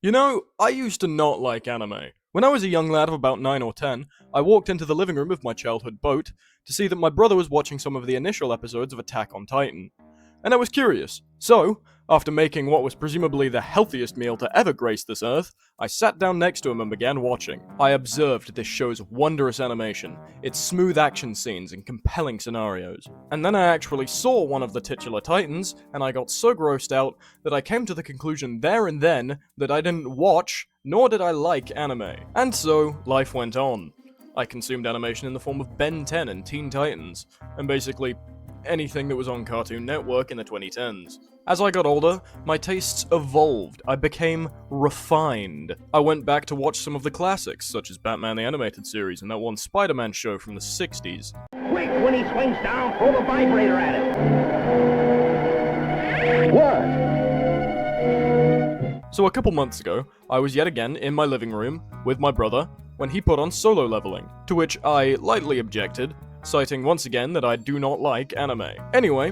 You know, I used to not like anime. When I was a young lad of about 9 or 10, I walked into the living room of my childhood boat to see that my brother was watching some of the initial episodes of Attack on Titan. And I was curious. So, after making what was presumably the healthiest meal to ever grace this earth, I sat down next to him and began watching. I observed this show's wondrous animation, its smooth action scenes and compelling scenarios. And then I actually saw one of the titular titans, and I got so grossed out that I came to the conclusion there and then that I didn't watch, nor did I like anime. And so, life went on. I consumed animation in the form of Ben 10 and Teen Titans, and basically anything that was on Cartoon Network in the 2010s. As I got older, my tastes evolved. I became refined. I went back to watch some of the classics, such as Batman the Animated Series and that one Spider-Man show from the 60s. Quick, when he swings down, throw the vibrator at it. What? So a couple months ago, I was yet again in my living room with my brother when he put on Solo Leveling, to which I lightly objected, citing once again that I do not like anime. Anyway,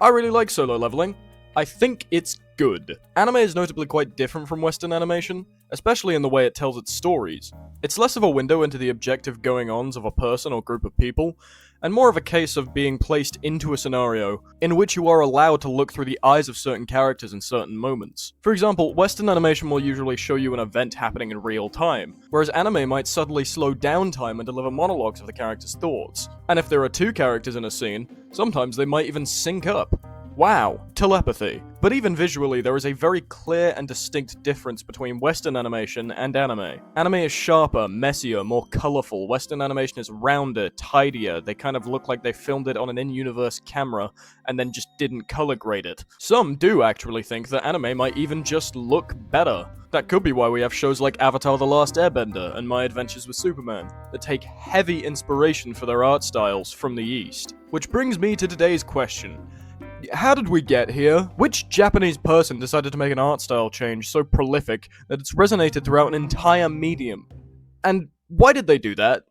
I really like Solo Leveling. I think it's good. Anime is notably quite different from Western animation, especially in the way it tells its stories. It's less of a window into the objective going-ons of a person or group of people, and more of a case of being placed into a scenario in which you are allowed to look through the eyes of certain characters in certain moments. For example, Western animation will usually show you an event happening in real time, whereas anime might subtly slow down time and deliver monologues of the character's thoughts. And if there are two characters in a scene, sometimes they might even sync up. Wow, telepathy. But even visually, there is a very clear and distinct difference between Western animation and anime. Anime is sharper, messier, more colorful. Western animation is rounder, tidier. They kind of look like they filmed it on an in-universe camera and then just didn't color grade it. Some do actually think that anime might even just look better. That could be why we have shows like Avatar: The Last Airbender and My Adventures with Superman that take heavy inspiration for their art styles from the East. Which brings me to today's question. How did we get here? Which Japanese person decided to make an art style change so prolific that it's resonated throughout an entire medium? And why did they do that?